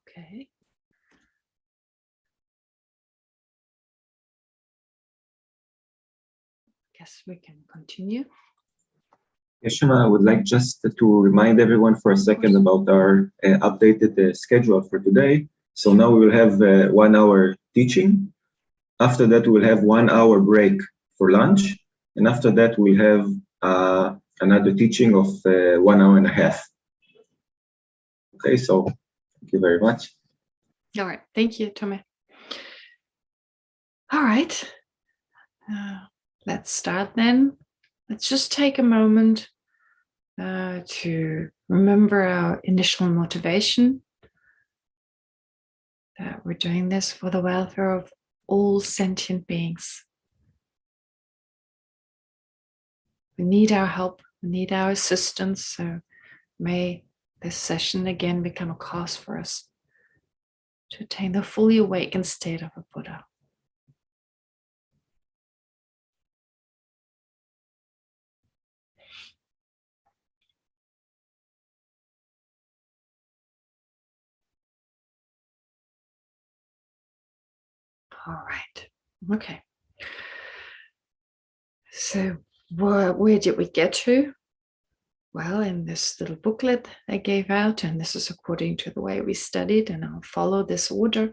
Okay. Guess we can continue. Yes, Shema, I would like just to remind everyone for a second about our updated schedule for today. So now we will have 1 hour teaching. After that, we'll have 1 hour break for lunch. And after that, we'll have another teaching of 1 hour and a half. Okay, so thank you very much. All right. Thank you, Tommy. All right. Let's start then. Let's just take a moment to remember our initial motivation, that we're doing this for the welfare of all sentient beings. We need our help, we need our assistance, so may this session again become a cause for us to attain the fully awakened state of a Buddha. All right. Okay. So where did we get to? Well, in this little booklet I gave out, and this is according to the way we studied, and I'll follow this order.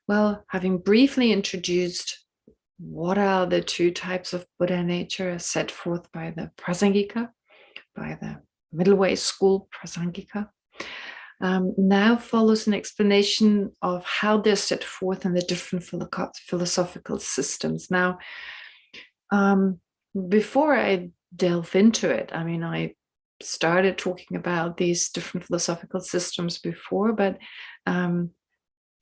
Well, having briefly introduced what are the two types of Buddha nature as set forth by the Prasangika, by the middle way school Prasangika, now follows an explanation of how they're set forth in the different philosophical systems. Now, before I delve into it, I mean, I started talking about these different philosophical systems before, but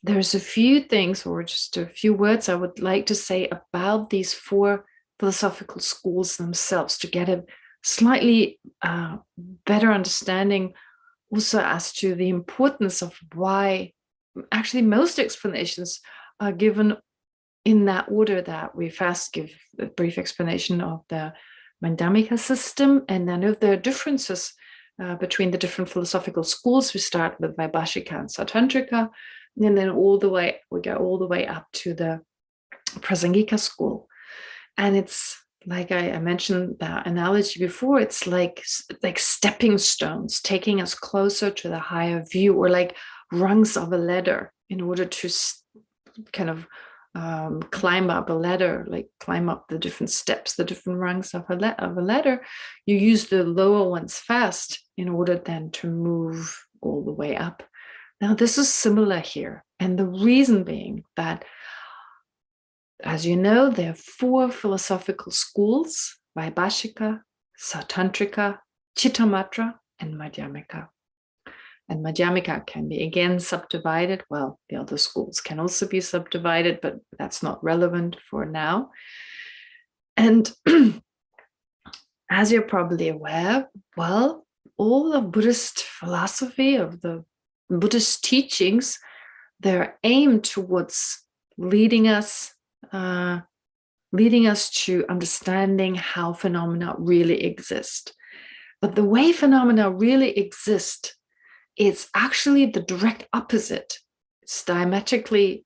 there's a few things, or just a few words I would like to say about these 4 philosophical schools themselves to get a slightly better understanding also as to the importance of why actually most explanations are given in that order, that we first give a brief explanation of the Madhyamika system, and then if there are differences between the different philosophical schools, we start with Vaibhashika and Swatantrika, and then we go all the way up to the Prasangika school. And it's like I mentioned that analogy before, it's like stepping stones, taking us closer to the higher view, or like rungs of a ladder in order to kind of climb up a ladder, like climb up the different steps, the different rungs of a ladder. You use the lower ones first in order then to move all the way up. Now, this is similar here. And the reason being that, as you know, there are 4 philosophical schools: Vaibhashika, Swatantrika, Chittamatra, and Madhyamika. And Madhyamika can be again subdivided. Well, the other schools can also be subdivided, but that's not relevant for now. And as you're probably aware, well, all of Buddhist philosophy, of the Buddhist teachings, they're aimed towards leading us to understanding how phenomena really exist. But the way phenomena really exist, it's actually the direct opposite. It's diametrically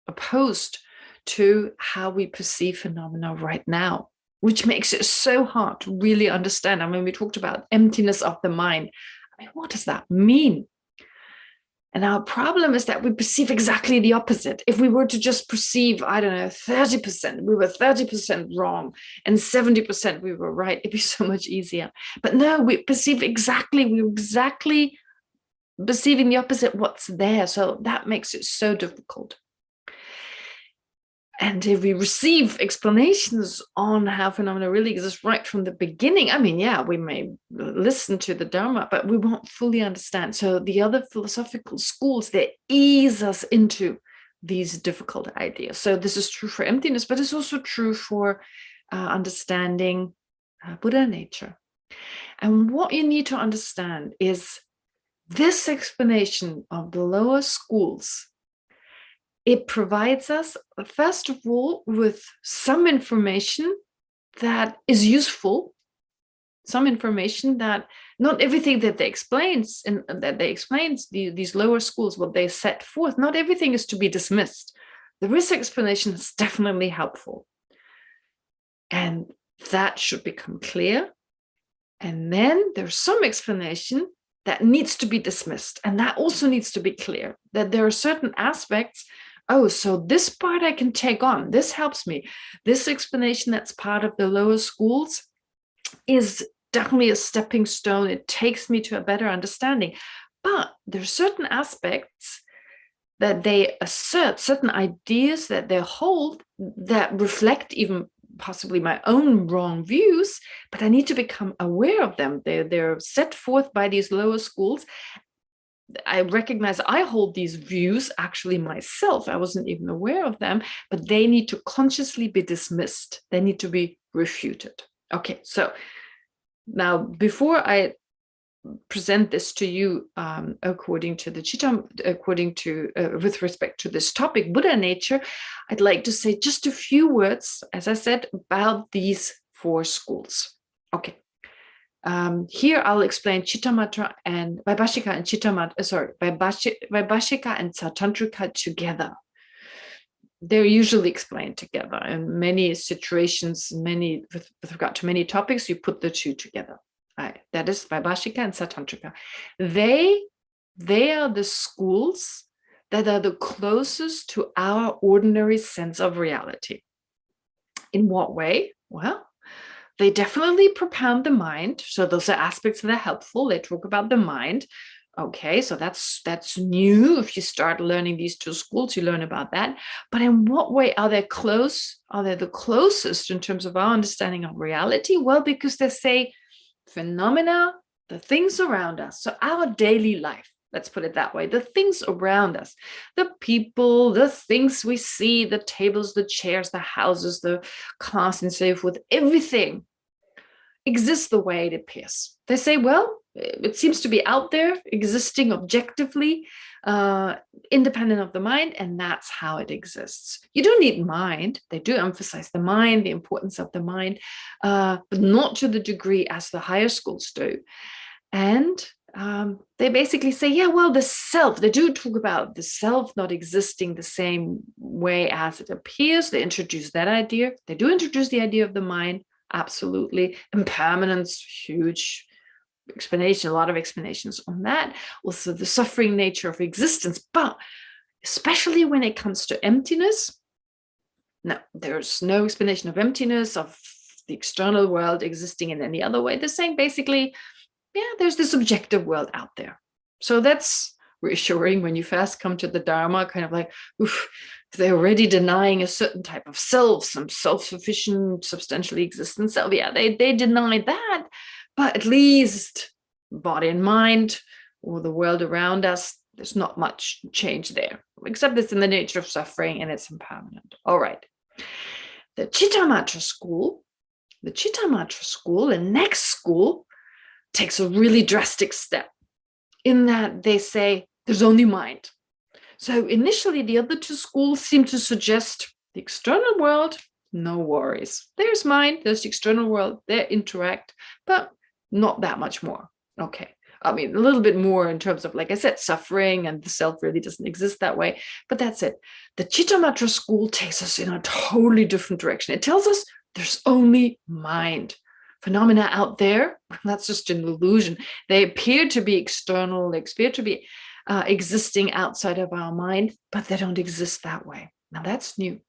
opposed to how we perceive phenomena right now, which makes it so hard to really understand. I mean, we talked about emptiness of the mind. I mean, what does that mean? And our problem is that we perceive exactly the opposite. If we were to just perceive, I don't know, 30%, we were 30% wrong, and 70% we were right, it'd be so much easier. But no, we're exactly perceiving the opposite, what's there. So that makes it so difficult. And if we receive explanations on how phenomena really exist right from the beginning, I mean, yeah, we may listen to the Dharma, but we won't fully understand. So the other philosophical schools, they ease us into these difficult ideas. So this is true for emptiness, but it's also true for understanding Buddha nature. And what you need to understand is this explanation of the lower schools. It provides us, first of all, with some information that is useful. some information that not everything that they explains these lower schools, what they set forth, not everything is to be dismissed. There is explanation that's definitely helpful. And that should become clear. And then there's some explanation that needs to be dismissed. And that also needs to be clear, that there are certain aspects. Oh, so this part I can take on. This helps me. This explanation that's part of the lower schools is definitely a stepping stone. It takes me to a better understanding. But there are certain aspects that they assert, certain ideas that they hold that reflect even possibly my own wrong views, but I need to become aware of them. They're set forth by these lower schools. I recognize I hold these views actually myself. I wasn't even aware of them, but they need to consciously be dismissed. They need to be refuted. Okay, so now before I present this to you according to the Chitta, with respect to this topic, Buddha nature, I'd like to say just a few words, as I said, about these 4 schools. Okay. Here I'll explain Chittamatra and Vaibhashika and Vaibhashika and Swatantrika together. They're usually explained together in many situations, with regard to many topics, you put the 2 together. Right. That is Vaibhashika and Swatantrika. They are the schools that are the closest to our ordinary sense of reality. In what way? Well, they definitely propound the mind. So those are aspects that are helpful. They talk about the mind. Okay, so that's new. If you start learning these 2 schools, you learn about that. But in what way are they close? Are they the closest in terms of our understanding of reality? Well, because they say phenomena, the things around us, so our daily life, let's put it that way, the things around us, the people, the things we see, the tables, the chairs, the houses, the cars, and so forth, everything exists the way it appears. They say, well, it seems to be out there, existing objectively, independent of the mind, and that's how it exists. You don't need mind. They do emphasize the mind, the importance of the mind, but not to the degree as the higher schools do. And they basically say, yeah, well, the self, they do talk about the self not existing the same way as it appears. They introduce that idea. They do introduce the idea of the mind, absolutely. Impermanence, huge explanation, a lot of explanations on that. Also the suffering nature of existence, but especially when it comes to emptiness, no, there's no explanation of emptiness, of the external world existing in any other way. They're saying basically, yeah, there's this objective world out there. So that's reassuring when you first come to the Dharma, kind of like, oof, they're already denying a certain type of self, some self-sufficient, substantially existent self. Yeah, they deny that. But at least body and mind, or the world around us, there's not much change there, except it's in the nature of suffering and it's impermanent. All right. The Chittamatra school, the next school, takes a really drastic step in that they say there's only mind. So initially, the other 2 schools seem to suggest the external world, no worries. There's mind, there's the external world, they interact, but not that much more. Okay. I mean, a little bit more in terms of, like I said, suffering, and the self really doesn't exist that way, but that's it. The Chittamatra school takes us in a totally different direction. It tells us there's only mind. Phenomena out there, that's just an illusion. They appear to be external, they appear to be existing outside of our mind, but they don't exist that way. Now that's new.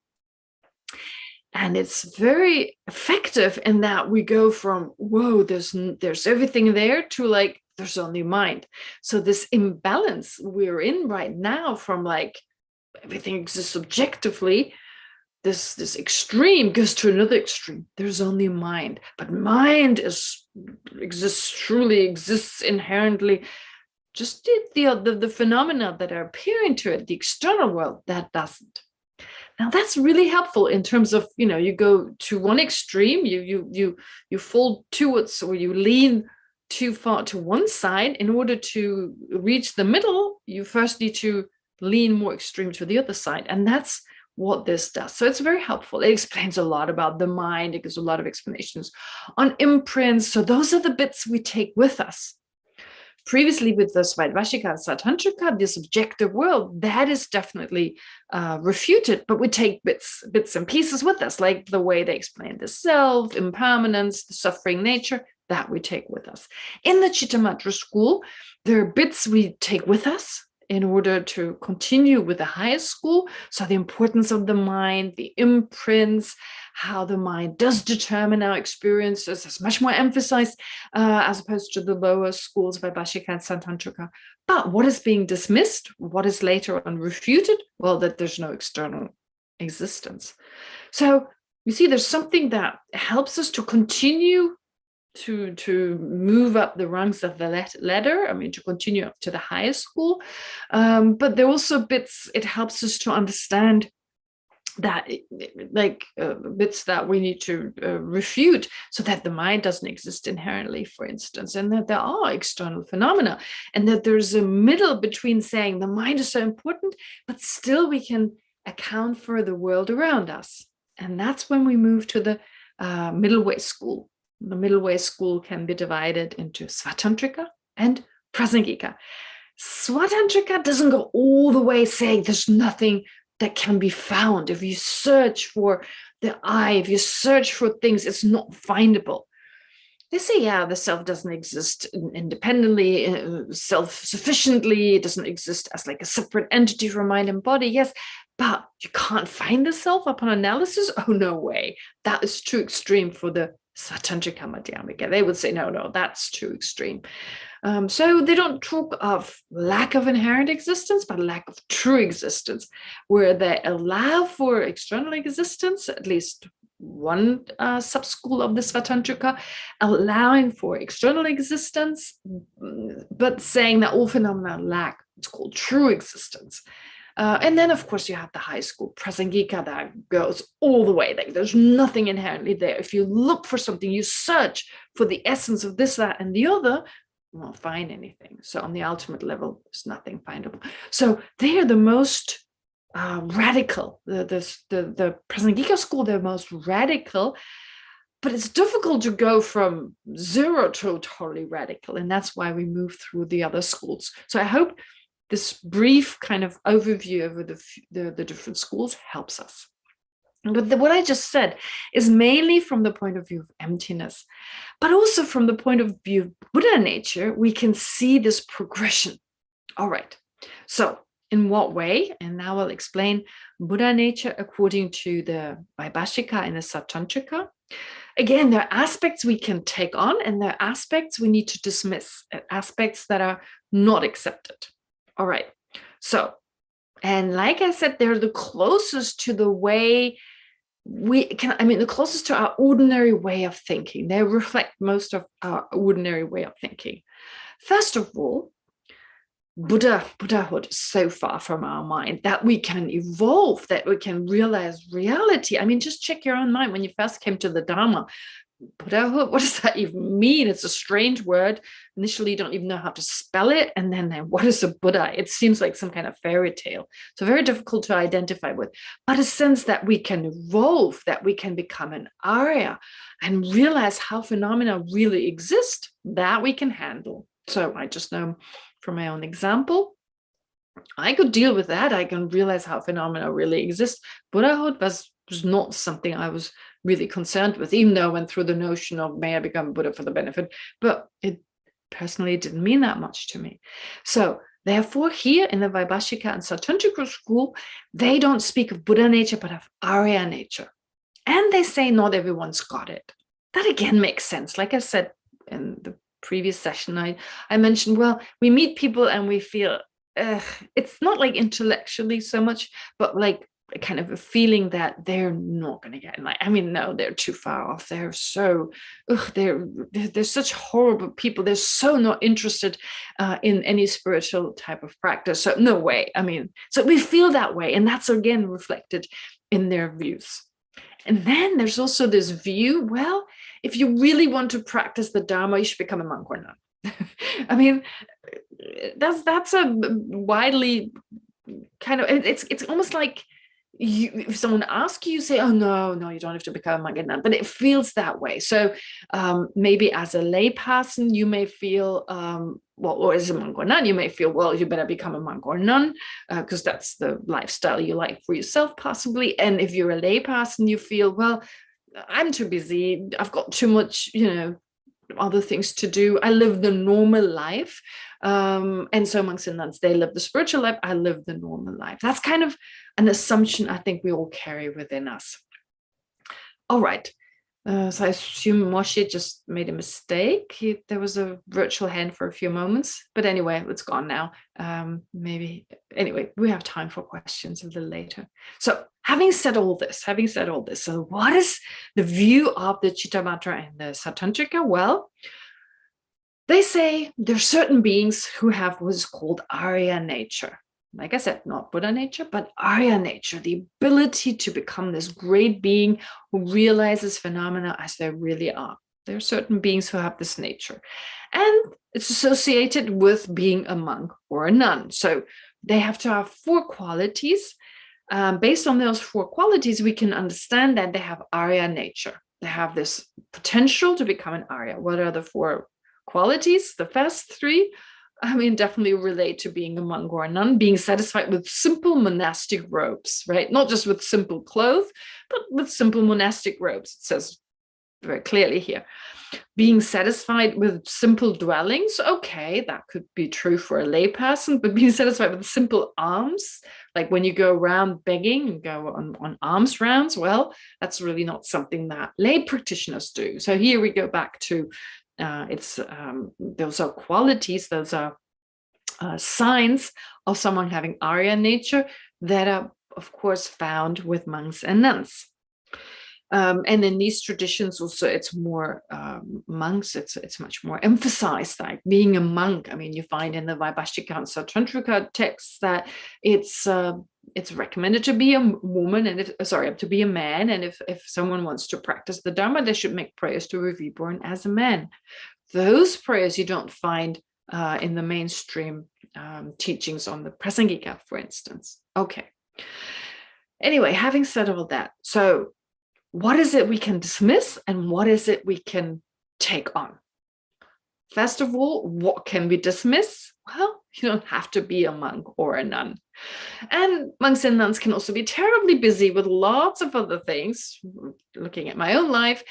And it's very effective in that we go from, whoa, there's everything there, to like, there's only mind. So this imbalance we're in right now, from like everything exists objectively, this extreme goes to another extreme. There's only mind, but mind truly exists inherently. Just the phenomena that are appearing to it, the external world, that doesn't. Now that's really helpful in terms of, you go to one extreme, you fold towards, or you lean too far to one side. In order to reach the middle, you first need to lean more extreme to the other side. And that's what this does. So it's very helpful. It explains a lot about the mind. It gives a lot of explanations on imprints. So those are the bits we take with us. Previously, with the Swatantrika and Swatantrika, this objective world, that is definitely refuted, but we take bits and pieces with us, like the way they explain the self, impermanence, the suffering nature, that we take with us. In the Chittamatra school, there are bits we take with us in order to continue with the highest school. So the importance of the mind, the imprints, how the mind does determine our experiences is much more emphasized as opposed to the lower schools, Vaibhashika and Swatantrika. But what is being dismissed, what is later on refuted? Well, that there's no external existence. So you see, there's something that helps us to continue to move up the rungs of the ladder, I mean, to continue up to the highest school. But there are also bits, it helps us to understand that, bits that we need to refute, so that the mind doesn't exist inherently, for instance, and that there are external phenomena, and that there's a middle between saying the mind is so important, but still we can account for the world around us. And that's when we move to the middle way school. The middle way school can be divided into Swatantrika and Prasangika. Swatantrika doesn't go all the way saying there's nothing that can be found. If you search for the I, if you search for things, it's not findable. They say, yeah, the self doesn't exist independently, self-sufficiently. It doesn't exist as like a separate entity from mind and body. Yes, but you can't find the self upon analysis? Oh, no way. That is too extreme for the Swatantrika Madhyamika. They would say, no, that's too extreme. So they don't talk of lack of inherent existence, but lack of true existence, where they allow for external existence, at least one sub-school of the Swatantrika, allowing for external existence, but saying that all phenomena lack, it's called true existence. And then, of course, you have the high school, Prasangika, that goes all the way. Like, there's nothing inherently there. If you look for something, you search for the essence of this, that, and the other, you won't find anything. So on the ultimate level, there's nothing findable. So they are the most radical. The Prasangika school, they're most radical, but it's difficult to go from zero to totally radical. And that's why we move through the other schools. So I hope this brief kind of overview over the different schools helps us. But what I just said is mainly from the point of view of emptiness, but also from the point of view of Buddha nature, we can see this progression. All right, so in what way? And now I'll explain Buddha nature according to the Vaibhashika and the Swatantrika. Again, there are aspects we can take on, and there are aspects we need to dismiss, aspects that are not accepted. All right, so, and like I said, they're the closest to the way we can, the closest to our ordinary way of thinking. They reflect most of our ordinary way of thinking. First of all, Buddhahood is so far from our mind that we can evolve, that we can realize reality. Just check your own mind. When you first came to the Dharma, Buddhahood, what does that even mean? It's a strange word. Initially, you don't even know how to spell it. And then what is a Buddha? It seems like some kind of fairy tale. So very difficult to identify with. But a sense that we can evolve, that we can become an Arya and realize how phenomena really exist, that we can handle. So I just know from my own example, I could deal with that. I can realize how phenomena really exist. Buddhahood was not something I was really concerned with, even though I went through the notion of, may I become Buddha for the benefit, but it personally didn't mean that much to me. So therefore, here in the Vaibhashika and Swatantrika school, they don't speak of Buddha nature, but of Arya nature. And they say not everyone's got it. That again makes sense. Like I said in the previous session, I mentioned, well, we meet people and we feel, it's not like intellectually so much, but like kind of a feeling that they're not going to get enlightened. No, they're too far off. They're so, they're such horrible people. They're so not interested in any spiritual type of practice. So no way. So we feel that way. And that's again reflected in their views. And then there's also this view, well, if you really want to practice the Dharma, you should become a monk or nun. That's a widely kind of, it's almost like if someone asks you, you say, oh, no, you don't have to become a monk and nun, but it feels that way. So maybe as a lay person, you may feel, or as a monk or nun, you may feel, well, you better become a monk or nun, because that's the lifestyle you like for yourself, possibly. And if you're a lay person, you feel, well, I'm too busy. I've got too much, other things to do. I live the normal life. And so monks and nuns, they live the spiritual life. I live the normal life. That's kind of an assumption I think we all carry within us. All right. So I assume Moshe just made a mistake. There was a virtual hand for a few moments, but anyway, it's gone now. Anyway, we have time for questions a little later. So having said all this, so what is the view of the Chittavatra and the Swatantrika? Well, they say there are certain beings who have what's called Arya nature. Like I said, not Buddha nature, but Arya nature, the ability to become this great being who realizes phenomena as they really are. There are certain beings who have this nature. And it's associated with being a monk or a nun. So they have to have 4 qualities. Based on those 4 qualities, we can understand that they have Arya nature. They have this potential to become an Arya. What are the 4 qualities? The first 3, definitely relate to being a monk or a nun, being satisfied with simple monastic robes, right? Not just with simple clothes, but with simple monastic robes. It says very clearly here. Being satisfied with simple dwellings, okay, that could be true for a lay person, but being satisfied with simple alms, like when you go around begging and go on alms rounds, well, that's really not something that lay practitioners do. So here we go back to those are qualities, those are signs of someone having Arya nature that are, of course, found with monks and nuns. And in these traditions also, it's more monks, it's much more emphasized, like being a monk. You find in the Vaibhashika and Swatantrika texts that it's recommended to be a woman to be a man. And if someone wants to practice the Dharma, they should make prayers to be reborn as a man. Those prayers you don't find in the mainstream teachings on the Prasangika, for instance. Okay. Anyway, having said all that, so what is it we can dismiss and what is it we can take on? First of all, what can we dismiss? Well, you don't have to be a monk or a nun. And monks and nuns can also be terribly busy with lots of other things. Looking at my own life,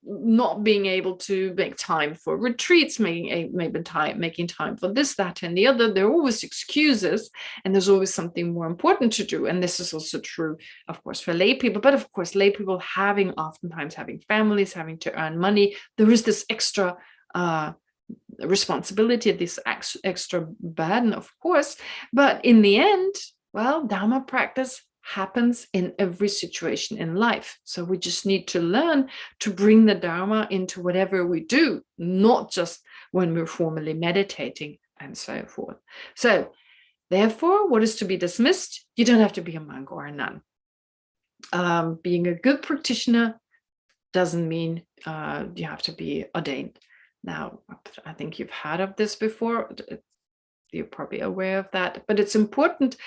not being able to make time for retreats, making time for this, that, and the other. There are always excuses, and there's always something more important to do. And this is also true, of course, for lay people. But of course, lay people oftentimes having families, having to earn money, there is this extra responsibility, this extra burden, of course. But in the end, well, Dharma practice happens in every situation in life. So we just need to learn to bring the Dharma into whatever we do, not just when we're formally meditating and so forth. So therefore, what is to be dismissed? You don't have to be a monk or a nun. Being a good practitioner doesn't mean you have to be ordained. Now, I think you've heard of this before. You're probably aware of that, but it's important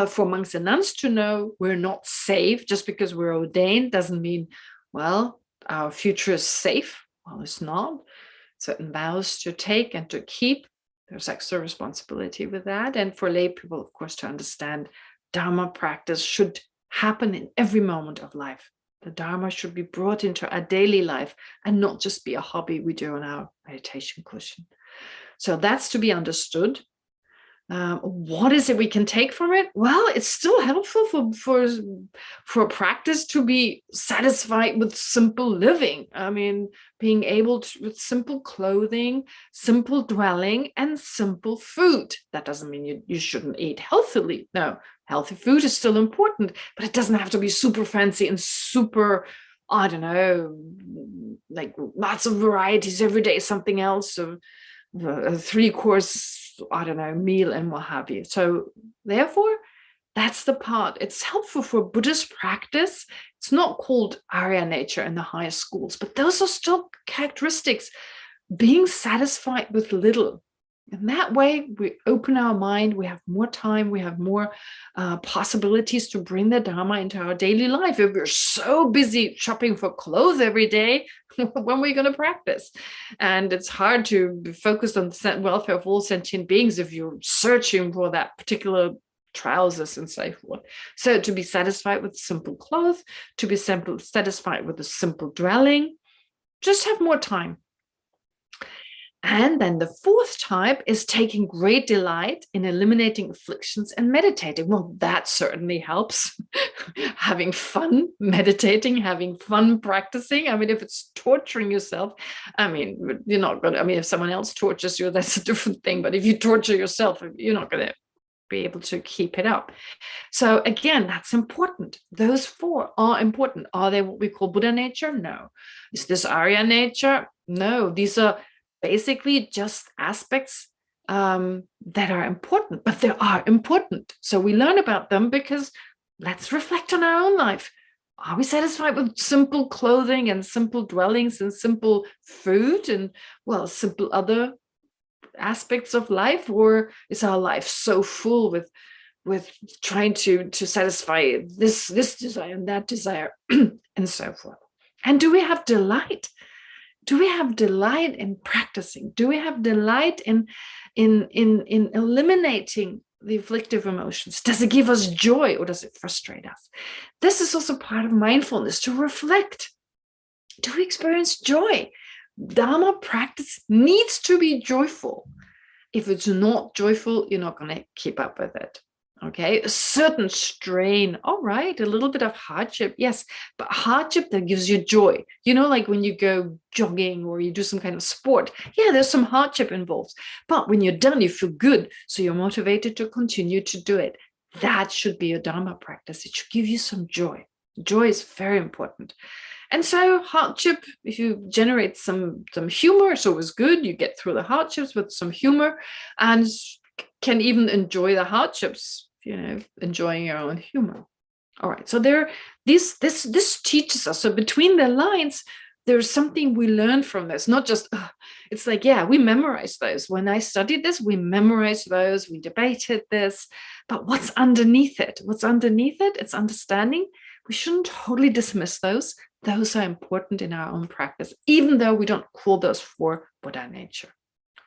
for monks and nuns to know we're not safe. Just because we're ordained doesn't mean, well, our future is safe. Well, it's not. Certain vows to take and to keep. There's extra responsibility with that. And for lay people, of course, to understand Dharma practice should happen in every moment of life. The Dharma should be brought into our daily life and not just be a hobby we do on our meditation cushion. So that's to be understood. What is it we can take from it? Well, it's still helpful for practice to be satisfied with simple living. Being able to, with simple clothing, simple dwelling, and simple food. That doesn't mean you shouldn't eat healthily. No, healthy food is still important, but it doesn't have to be super fancy and super, I don't know, like lots of varieties every day, something else, a 3-course, I don't know, meal and what have you. So therefore, that's the part. It's helpful for Buddhist practice. It's not called Arya nature in the higher schools, but those are still characteristics. Being satisfied with little, And that way, we open our mind, we have more time, we have more possibilities to bring the Dharma into our daily life. If we're so busy shopping for clothes every day, when are we going to practice? And it's hard to be focused on the welfare of all sentient beings if you're searching for that particular trousers and so forth. So to be satisfied with simple clothes, to be satisfied with a simple dwelling, just have more time. And then the fourth type is taking great delight in eliminating afflictions and meditating. Well, that certainly helps. Having fun meditating, having fun practicing. I mean, if it's torturing yourself, I mean, you're not going to, I mean, if someone else tortures you, that's a different thing. But if you torture yourself, you're not going to be able to keep it up. So again, that's important. Those four are important. Are they what we call Buddha nature? No. Is this Arya nature? No. These are basically just aspects that are important, but they are important. So we learn about them because let's reflect on our own life. Are we satisfied with simple clothing and simple dwellings and simple food and, well, simple other aspects of life? Or is our life so full with trying to satisfy this desire and that desire and so forth? And do we have delight? Do we have delight in practicing? Do we have delight in eliminating the afflictive emotions? Does it give us joy or does it frustrate us? This is also part of mindfulness, to reflect. Do we experience joy? Dharma practice needs to be joyful. If it's not joyful, you're not going to keep up with it. Okay, a certain strain, all right, a little bit of hardship, yes, but hardship that gives you joy. You know, like when you go jogging or you do some kind of sport, yeah, there's some hardship involved. But when you're done, you feel good. So you're motivated to continue to do it. That should be a Dharma practice. It should give you some joy. Joy is very important. And so hardship, if you generate some humor, it's always good. You get through the hardships with some humor and can even enjoy the hardships, you know, enjoying your own humor. All right, so this teaches us. So between the lines, there's something we learn from this, not just, it's like, yeah, we memorized those. When I studied this, we memorized those, we debated this, but what's underneath it? What's underneath it? It's understanding. We shouldn't totally dismiss those. Those are important in our own practice, even though we don't call those for Buddha nature.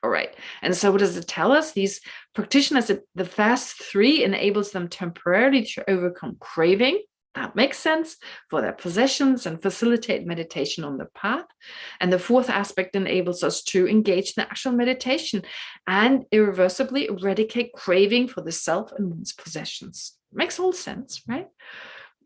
All right. And so what does it tell us? These practitioners, the fast three enables them temporarily to overcome craving. That makes sense for their possessions and facilitate meditation on the path. And the fourth aspect enables us to engage in actual meditation and irreversibly eradicate craving for the self and one's possessions. Makes all sense, right?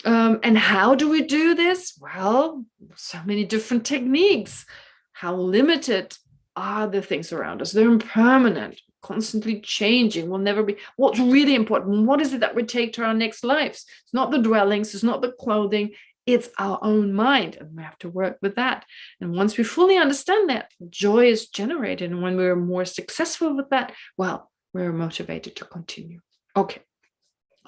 And how do we do this? Well, so many different techniques. How limited are the things around us? They're impermanent, constantly changing, will never be. What's really important? What is it that we take to our next lives? It's not the dwellings, it's not the clothing, it's our own mind, and we have to work with that. And once we fully understand that, joy is generated. And when we're more successful with that, well, we're motivated to continue. Okay.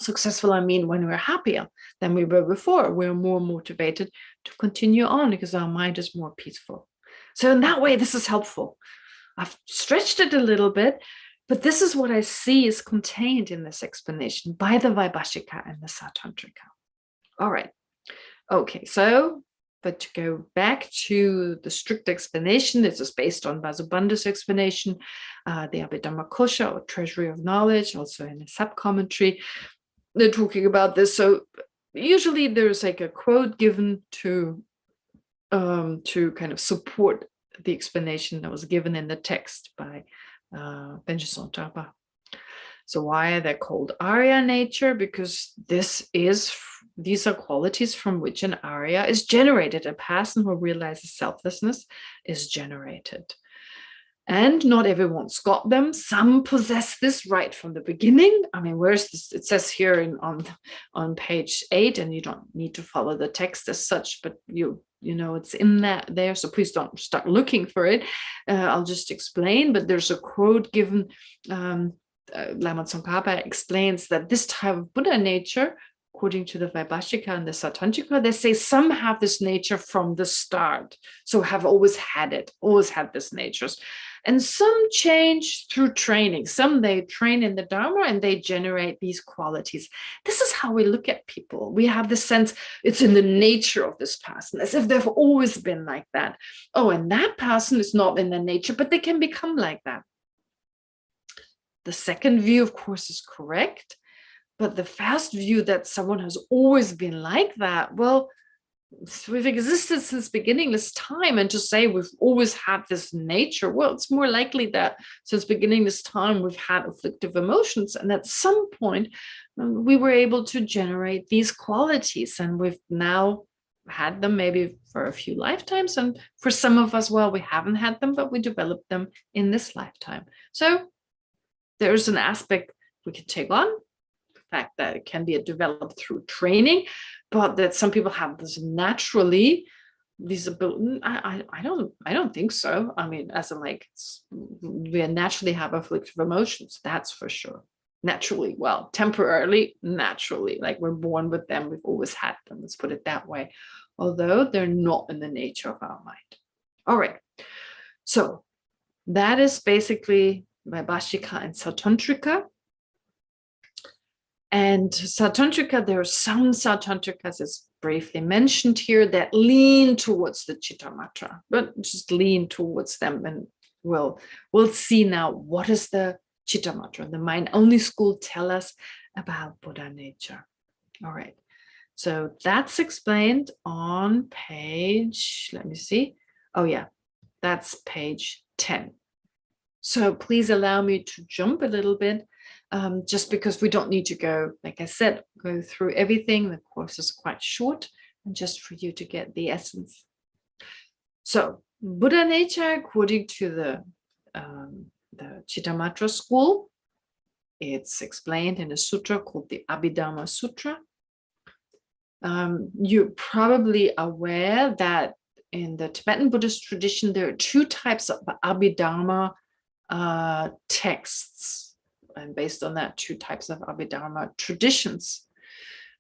Successful, I mean, when we're happier than we were before, we're more motivated to continue on because our mind is more peaceful. So in that way, this is helpful. I've stretched it a little bit, but this is what I see is contained in this explanation by the Vaibhashika and the Swatantrika. All right. Okay, so, but to go back to the strict explanation, this is based on Vasubandhu's explanation, the Abhidharma Kosha, or Treasury of Knowledge, also in a sub-commentary. They're talking about this. So usually there's like a quote given to kind of support the explanation that was given in the text by Geshe. So why are they called Arya nature? Because these are qualities from which an Arya is generated. A person who realizes selflessness is generated. And not everyone's got them. Some possess this right from the beginning. I mean, where's this? It says here on page 8, and you don't need to follow the text as such, but you know it's in that there. So please don't start looking for it. I'll just explain. But there's a quote given. Lama Tsongkhapa explains that this type of Buddha nature, according to the Vaibhashika and the Swatantrika, they say some have this nature from the start. So have always had it, always had this nature. And some change through training. Some they train in the Dharma and they generate these qualities. This is how we look at people. We have this sense it's in the nature of this person, as if they've always been like that. Oh, and that person is not in their nature, but they can become like that. The second view, of course, is correct. But the first view that someone has always been like that, well, we've existed since beginningless time, and to say we've always had this nature, well, it's more likely that since beginningless time we've had afflictive emotions, and at some point we were able to generate these qualities, and we've now had them maybe for a few lifetimes, and for some of us, well, we haven't had them, but we developed them in this lifetime. So there's an aspect we can take on, the fact that it can be developed through training, but that some people have this naturally, these abilities. I don't think so. I mean, as in like, we naturally have afflictive emotions, that's for sure. Naturally, well, temporarily, naturally, like we're born with them, we've always had them, let's put it that way, although they're not in the nature of our mind. All right, so that is basically Vaibhashika and Swatantrika. And Swatantrika, there are some Swatantrikas, as briefly mentioned here, that lean towards the Chittamatra, but just lean towards them. And we'll see now, what is the Chittamatra? The mind-only school tell us about Buddha nature. All right, so that's explained on page, let me see. Oh yeah, that's page 10. So please allow me to jump a little bit. Just because we don't need to go, like I said, go through everything. The course is quite short, and just for you to get the essence. So Buddha nature, according to the Chittamatra school, it's explained in a sutra called the Abhidharma Sutra. You're probably aware that in the Tibetan Buddhist tradition, there are two types of Abhidharma texts. And based on that, two types of Abhidharma traditions.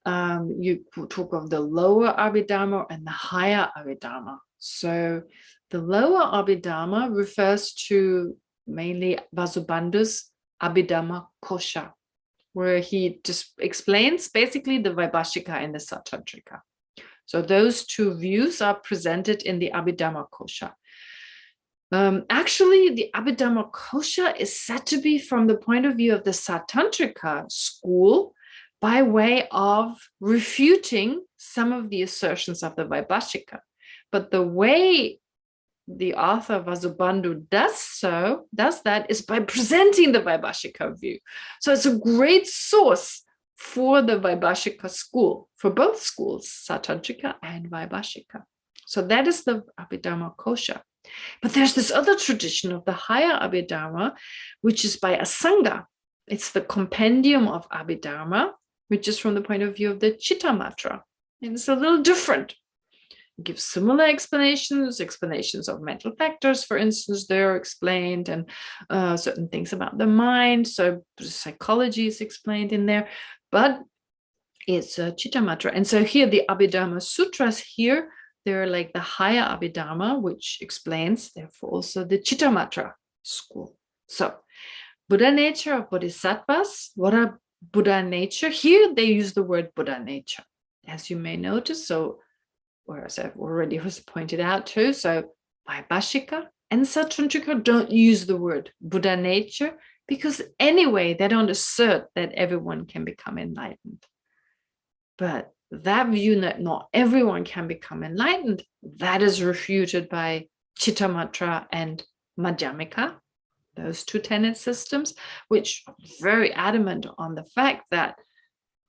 You talk of the lower Abhidharma and the higher Abhidharma. So the lower Abhidharma refers to mainly Vasubandhu's Abhidharma Kosha, where he just explains basically the Vaibhashika and the Swatantrika. So those two views are presented in the Abhidharma Kosha. Actually, the Abhidharma Kosha is said to be from the point of view of the Swatantrika school by way of refuting some of the assertions of the Vaibhashika. But the way the author Vasubandhu does that is by presenting the Vaibhashika view. So it's a great source for the Vaibhashika school, for both schools, Swatantrika and Vaibhashika. So that is the Abhidharma Kosha. But there's this other tradition of the higher Abhidharma, which is by a Sangha. It's the compendium of Abhidharma, which is from the point of view of the Chittamatra. And it's a little different. It gives similar explanations of mental factors, for instance, they're explained, and certain things about the mind. So psychology is explained in there, but it's a Chittamatra. And so here, the Abhidharma Sutras here, they're like the higher Abhidharma, which explains, therefore, also the Chittamatra school. So, Buddha nature of bodhisattvas, what are Buddha nature? Here, they use the word Buddha nature, as you may notice. So, whereas I've already was pointed out too, so Vaibhashika and Swatantrika don't use the word Buddha nature, because anyway, they don't assert that everyone can become enlightened. But that view that not everyone can become enlightened, that is refuted by Chittamatra and Madhyamika, those two tenet systems, which are very adamant on the fact that,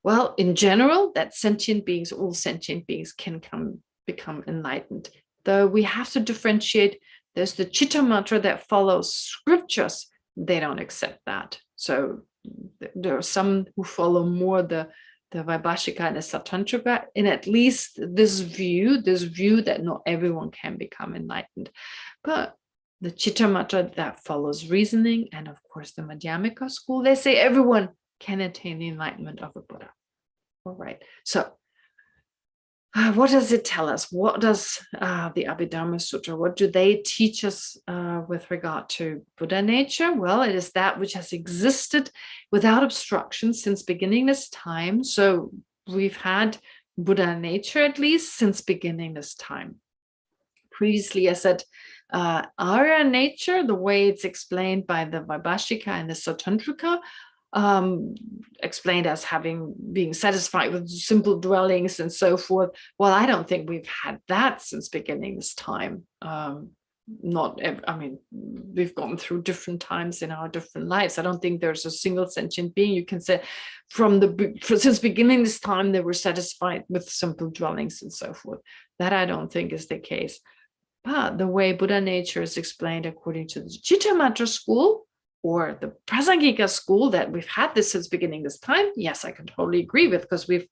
well, in general, that sentient beings, all sentient beings can become enlightened. Though we have to differentiate, there's the Chittamatra that follows scriptures, they don't accept that. So there are some who follow more the Vaibhashika and the Swatantrika, in at least this view that not everyone can become enlightened. But the Chittamatra that follows reasoning, and of course the Madhyamika school, they say everyone can attain the enlightenment of a Buddha. All right, so what does it tell us? What does the Abhidharma Sutra, what do they teach us with regard to Buddha nature? Well, it is that which has existed without obstruction since beginningless time. So we've had Buddha nature at least since beginningless time. Previously, I said Arya nature, the way it's explained by the Vaibhashika and the Swatantrika, explained as being satisfied with simple dwellings and so forth. Well, I don't think we've had that since beginningless time. We've gone through different times in our different lives. I don't think there's a single sentient being you can say since beginningless time they were satisfied with simple dwellings and so forth. That I don't think is the case. But the way Buddha nature is explained according to the Chittamatra school or the Prasangika school, that we've had this since beginningless time, yes, I can totally agree with, because in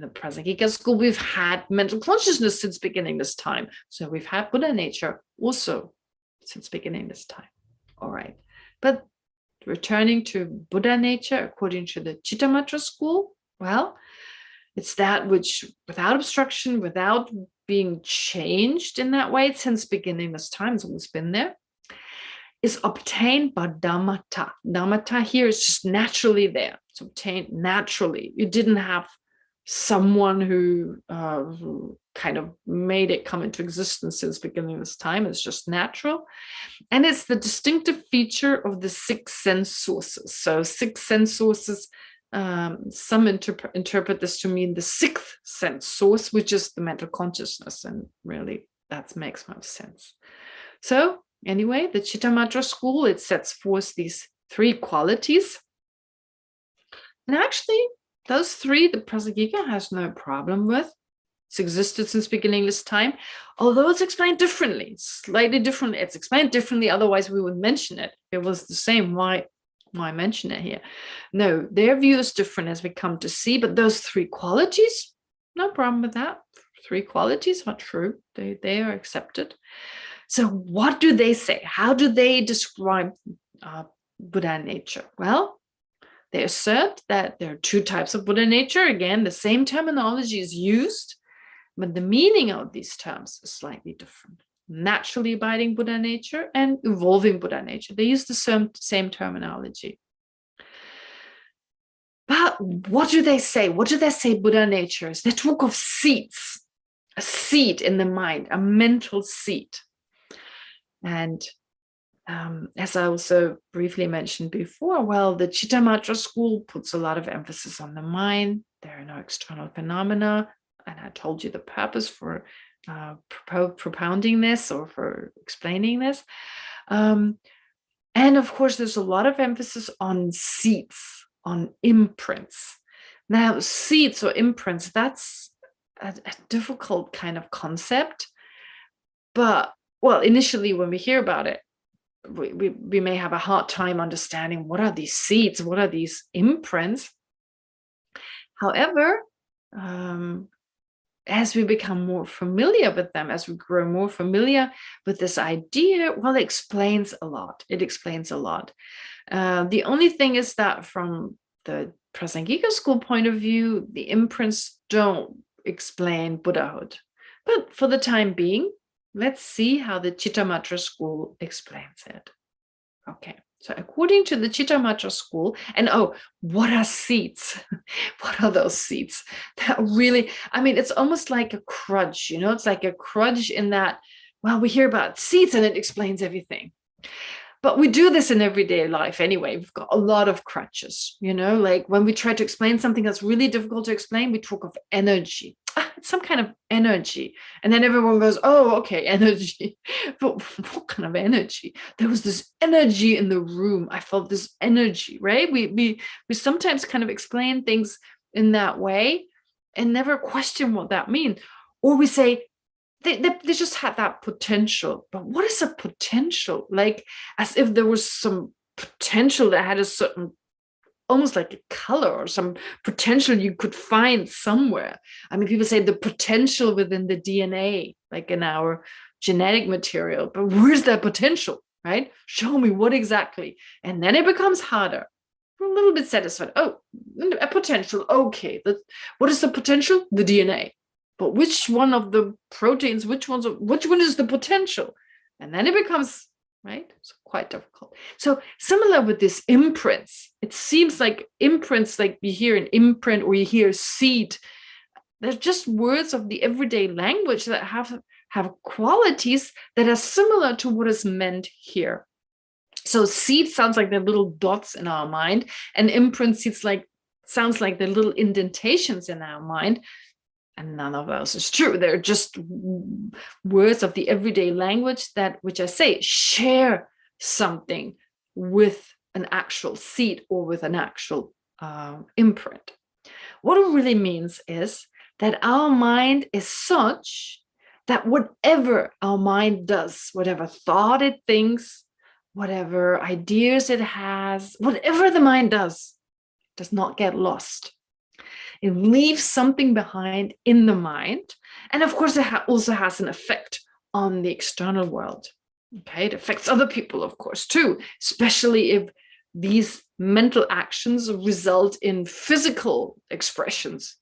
the Prasangika school, we've had mental consciousness since beginningless time. So we've had Buddha nature also since beginningless time. All right. But returning to Buddha nature according to the Chittamatra school, well, it's that which, without obstruction, without being changed in that way, since beginningless time, it's always been there, is obtained by Dhammata. Dhammata here is just naturally there. It's obtained naturally. You didn't have someone who kind of made it come into existence since beginningless time. It's just natural. And it's the distinctive feature of the 6 sense sources. So 6 sense sources, some interpret this to mean the 6th sense source, which is the mental consciousness. And really, that makes most sense. So anyway, the Chittamatra school, it sets forth these 3 qualities. And actually, those 3, the Prasangika has no problem with. It's existed since beginningless time, although it's explained differently, slightly differently. It's explained differently, otherwise we would mention it. If it was the same, why mention it here? No, their view is different as we come to see, but those 3 qualities, no problem with that. 3 qualities are true. They are accepted. So what do they say? How do they describe Buddha nature? Well, they assert that there are 2 types of Buddha nature. Again, the same terminology is used, but the meaning of these terms is slightly different. Naturally abiding Buddha nature and evolving Buddha nature. They use the same terminology. But what do they say? What do they say Buddha nature is? They talk of seats, a seat in the mind, a mental seat. And as I also briefly mentioned before, well, the Chittamatra school puts a lot of emphasis on the mind. There are no external phenomena. And I told you the purpose for propounding this or for explaining this. And of course, there's a lot of emphasis on seats, on imprints. Now, seats or imprints, that's a difficult kind of concept. But, well, initially when we hear about it, we may have a hard time understanding what are these seeds, what are these imprints. However, as we become more familiar with them, as we grow more familiar with this idea, well, it explains a lot. It explains a lot. The only thing is that from the Prasangika school point of view, the imprints don't explain Buddhahood. But for the time being, let's see how the Chittamatra school explains it. Okay, so according to the Chittamatra school, and what are seats? What are those seats? That really, it's almost like a crutch, it's like a crutch in that, well, we hear about seats and it explains everything. But we do this in everyday life anyway. We've got a lot of crutches, like when we try to explain something that's really difficult to explain, we talk of energy. It's some kind of energy. And then everyone goes, oh, okay, energy. But what kind of energy? There was this energy in the room. I felt this energy, right? We sometimes kind of explain things in that way and never question what that means. Or we say, they just had that potential. But what is a potential? Like as if there was some potential that had a certain, almost like a color or some potential you could find somewhere. People say the potential within the DNA, like in our genetic material, but where's that potential, right? Show me what exactly. And then it becomes harder. We're a little bit satisfied. Oh, a potential. Okay. What is the potential? The DNA. but which one of the proteins, which one is the potential? And then it becomes, right? It's quite difficult. So similar with these imprints, it seems like imprints, like you hear an imprint or you hear seed. They're just words of the everyday language that have qualities that are similar to what is meant here. So seed sounds like they're little dots in our mind, and imprint sounds like they're little indentations in our mind. And none of those is true. They're just words of the everyday language that, which I say, share something with an actual seed or with an actual imprint. What it really means is that our mind is such that whatever our mind does, whatever thought it thinks, whatever ideas it has, whatever the mind does not get lost. It leaves something behind in the mind. And of course, it also has an effect on the external world. Okay, it affects other people, of course, too, especially if these mental actions result in physical expressions.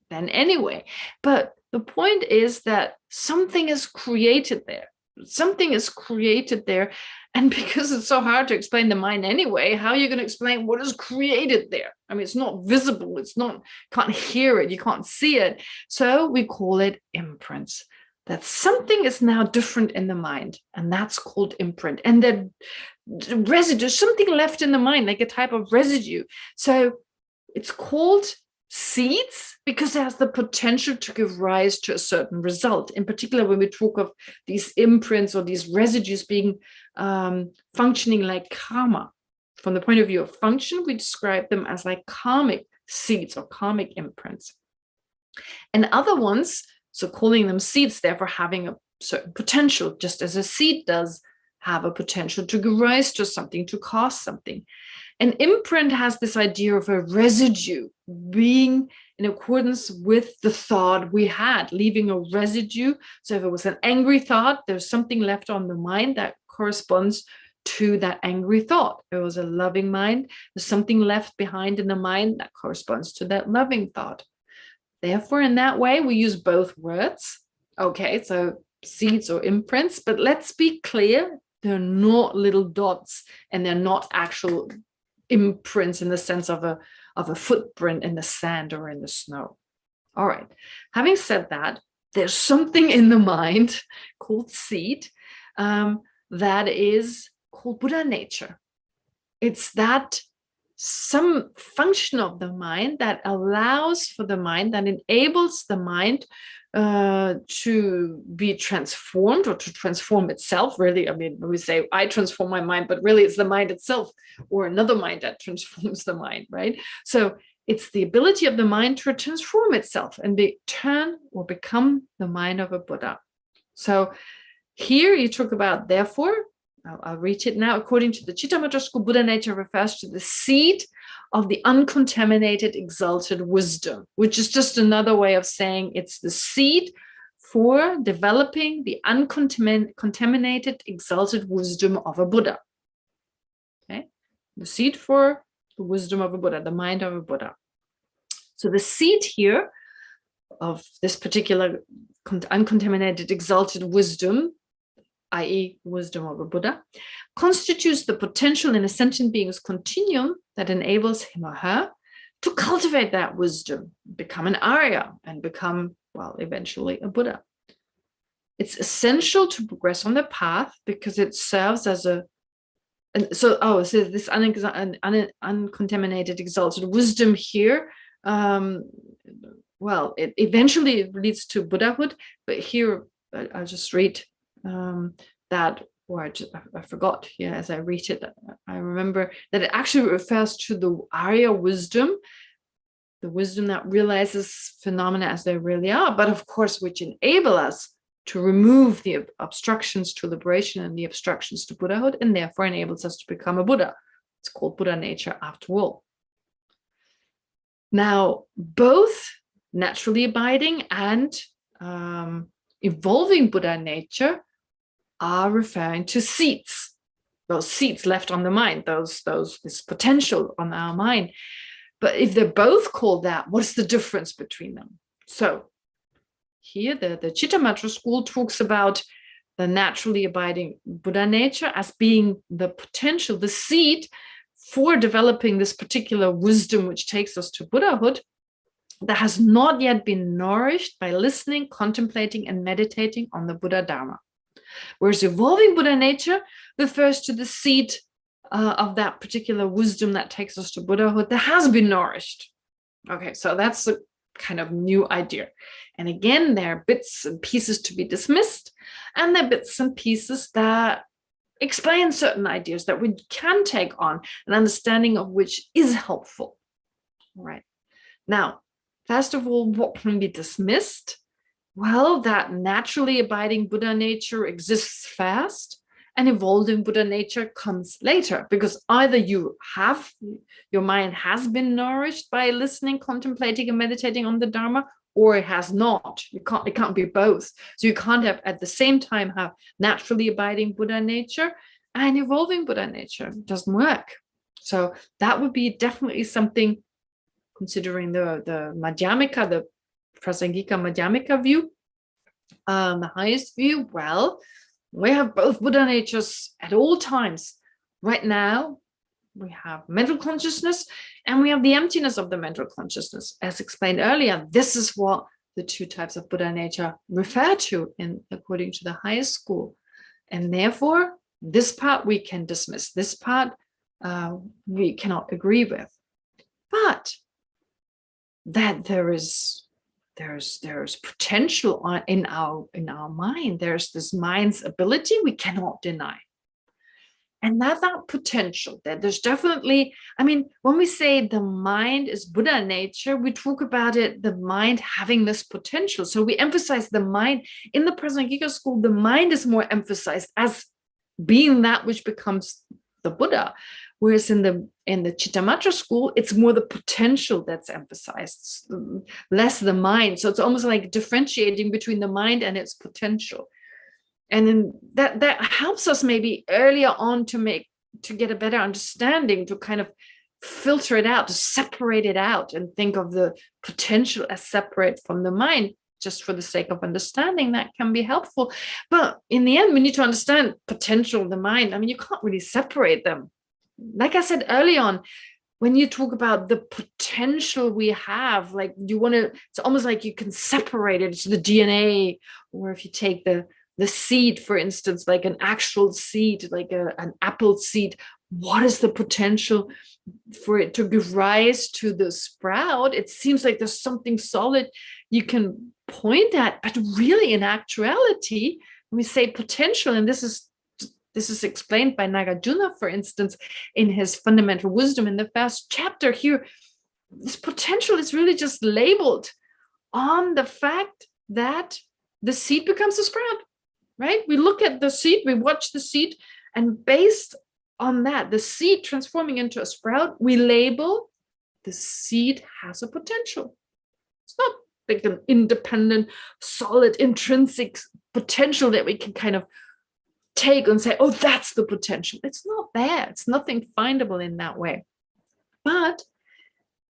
Then anyway, but the point is that something is created there. Something is created there. And because it's so hard to explain the mind anyway, how are you going to explain what is created there? I mean, it's not visible. Can't hear it. You can't see it. So we call it imprints. That something is now different in the mind, and that's called imprint. And that residue, something left in the mind, like a type of residue. So it's called seeds because it has the potential to give rise to a certain result. In particular, when we talk of these imprints or these residues being functioning like karma. From the point of view of function, we describe them as like karmic seeds or karmic imprints. And other ones, so calling them seeds, therefore having a certain potential, just as a seed does have a potential to give rise to something, to cause something. An imprint has this idea of a residue being in accordance with the thought we had, leaving a residue. So if it was an angry thought, there's something left on the mind that corresponds to that angry thought. If it was a loving mind, there's something left behind in the mind that corresponds to that loving thought. Therefore, in that way, we use both words. Okay, so seeds or imprints, but let's be clear, they're not little dots and they're not actual imprints in the sense of a footprint in the sand or in the snow. All right, having said that, there's something in the mind called seed that is called Buddha nature. It's that some function of the mind that allows for the mind, that enables the mind to be transformed or to transform itself. Really, I mean, we say I transform my mind, but really it's the mind itself or another mind that transforms the mind, right? So it's the ability of the mind to transform itself and become the mind of a Buddha. So here you talk about, therefore, I'll read it now. According to the Chittamatra school, Buddha nature refers to the seed of the uncontaminated, exalted wisdom, which is just another way of saying it's the seed for developing the uncontaminated, exalted wisdom of a Buddha. Okay, the seed for the wisdom of a Buddha, the mind of a Buddha. So the seed here of this particular uncontaminated, exalted wisdom, i.e. wisdom of a Buddha, constitutes the potential in a sentient being's continuum that enables him or her to cultivate that wisdom, become an Arya, and become, well, eventually a Buddha. It's essential to progress on the path because it serves as so this uncontaminated, exalted wisdom here, well, it eventually leads to Buddhahood, but here I'll just read that word. I forgot here as I read it. I remember that it actually refers to the Arya wisdom, the wisdom that realizes phenomena as they really are, but of course, which enable us to remove the obstructions to liberation and the obstructions to Buddhahood, and therefore enables us to become a Buddha. It's called Buddha nature after all. Now, both naturally abiding and evolving Buddha nature are referring to seeds, those seeds left on the mind, this potential on our mind. But if they're both called that, what's the difference between them? So here, the Chittamatra school talks about the naturally abiding Buddha nature as being the potential, the seed for developing this particular wisdom which takes us to Buddhahood, that has not yet been nourished by listening, contemplating, and meditating on the Buddha Dharma. Whereas evolving Buddha nature refers to the seed of that particular wisdom that takes us to Buddhahood that has been nourished. Okay, so that's a kind of new idea. And again, there are bits and pieces to be dismissed, and there are bits and pieces that explain certain ideas that we can take on, an understanding of which is helpful. All right. Now, first of all, what can be dismissed? Well, that naturally abiding Buddha nature exists first, and evolving Buddha nature comes later, because either your mind has been nourished by listening, contemplating, and meditating on the Dharma, or it has not. It can't be both. So you can't have at the same time have naturally abiding Buddha nature and evolving Buddha nature. It doesn't work. So that would be definitely something, considering the Madhyamika, the Prasangika Madhyamika view, the highest view. Well, we have both Buddha natures at all times. Right now, we have mental consciousness and we have the emptiness of the mental consciousness. As explained earlier, this is what the two types of Buddha nature refer to according to the highest school. And therefore, this part we can dismiss. This part we cannot agree with. But that there's potential in our mind. There's this mind's ability we cannot deny. And that potential, that there's definitely, I mean, when we say the mind is Buddha nature, we talk about it, the mind having this potential. So we emphasize the mind. In the Prasangika school, the mind is more emphasized as being that which becomes the Buddha. Whereas in the Chittamatra school, it's more the potential that's emphasized, less the mind. So it's almost like differentiating between the mind and its potential. And then that helps us maybe earlier on to get a better understanding, to kind of filter it out, to separate it out and think of the potential as separate from the mind, just for the sake of understanding. That can be helpful. But in the end, we need to understand potential, the mind. I mean, you can't really separate them. Like I said early on, when you talk about the potential we have, like it's almost like you can separate it. It's the DNA, or if you take the seed, for instance, like an actual seed, like an apple seed, what is the potential for it to give rise to the sprout? It seems like there's something solid you can point at, but really in actuality, when we say potential, and this is explained by Nagarjuna, for instance, in his Fundamental Wisdom in the first chapter here, this potential is really just labeled on the fact that the seed becomes a sprout. Right? We look at the seed, we watch the seed, and based on that, the seed transforming into a sprout, we label the seed has a potential. It's not like an independent, solid, intrinsic potential that we can kind of take and say, oh, that's the potential. It's not there. It's nothing findable in that way. But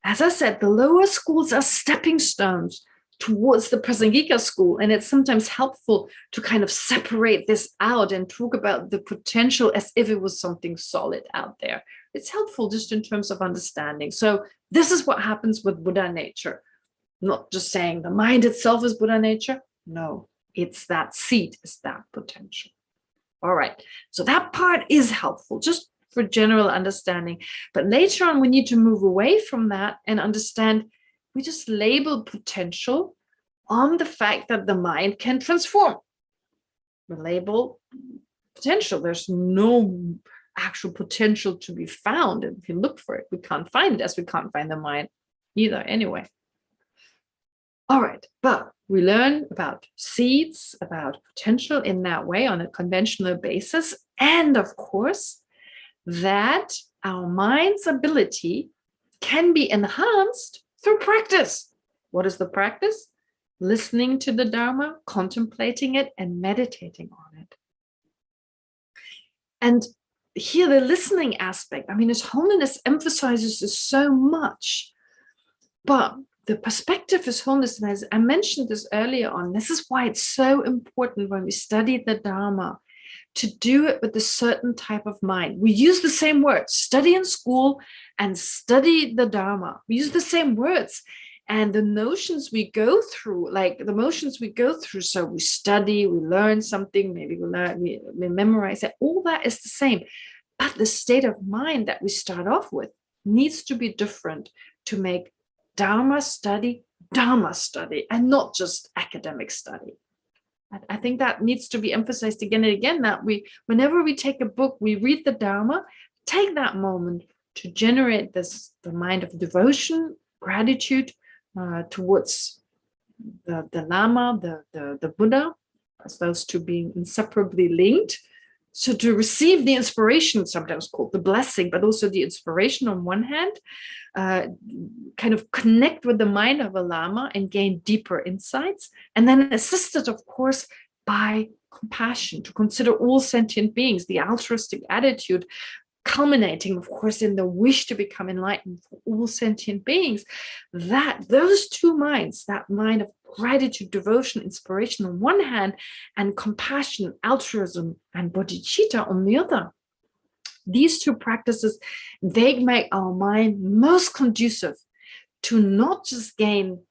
as I said, the lower schools are stepping stones towards the Prasangika school. And it's sometimes helpful to kind of separate this out and talk about the potential as if it was something solid out there. It's helpful just in terms of understanding. So this is what happens with Buddha nature. Not just saying the mind itself is Buddha nature. No, it's that seed, it's that potential. All right. So that part is helpful, just for general understanding. But later on, we need to move away from that and understand we just label potential on the fact that the mind can transform. We label potential. There's no actual potential to be found. And if you look for it, we can't find it, as we can't find the mind either anyway. All right, but we learn about seeds, about potential in that way on a conventional basis. And of course, that our mind's ability can be enhanced through practice. What is the practice? Listening to the Dharma, contemplating it, and meditating on it. And here the listening aspect, I mean, His Holiness emphasizes this so much, but the perspective is wholeness. And as I mentioned this earlier on, this is why it's so important when we study the Dharma to do it with a certain type of mind. We use the same words, study in school and study the Dharma. We use the same words. And the notions we go through, like the motions we go through, so we study, we learn something, maybe we memorize it, all that is the same. But the state of mind that we start off with needs to be different to make Dharma study, and not just academic study. I think that needs to be emphasized again and again, that whenever we take a book, we read the Dharma, take that moment to generate the mind of devotion, gratitude towards the Lama, the Buddha, as those two being inseparably linked. So to receive the inspiration, sometimes called the blessing, but also the inspiration on one hand, kind of connect with the mind of a Lama and gain deeper insights, and then assisted, of course, by compassion, to consider all sentient beings, the altruistic attitude, culminating, of course, in the wish to become enlightened for all sentient beings. That those two minds, that mind of gratitude, devotion, inspiration on one hand, and compassion, altruism, and bodhicitta on the other. These two practices, they make our mind most conducive to not just gain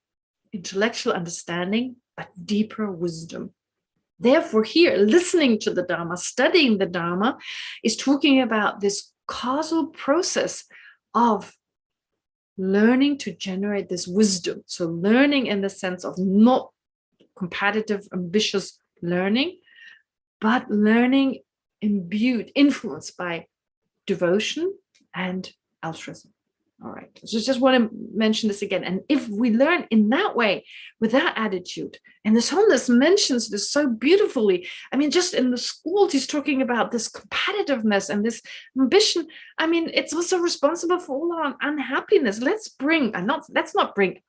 intellectual understanding, but deeper wisdom. Therefore, here, listening to the Dharma, studying the Dharma, is talking about this causal process of learning to generate this wisdom. So learning in the sense of not competitive, ambitious learning, but learning imbued, influenced by devotion and altruism. All right, so just want to mention this again. And if we learn in that way, with that attitude, and this wholeness mentions this so beautifully. I mean, just in the schools, he's talking about this competitiveness and this ambition. I mean, it's also responsible for all our unhappiness. Let's not bring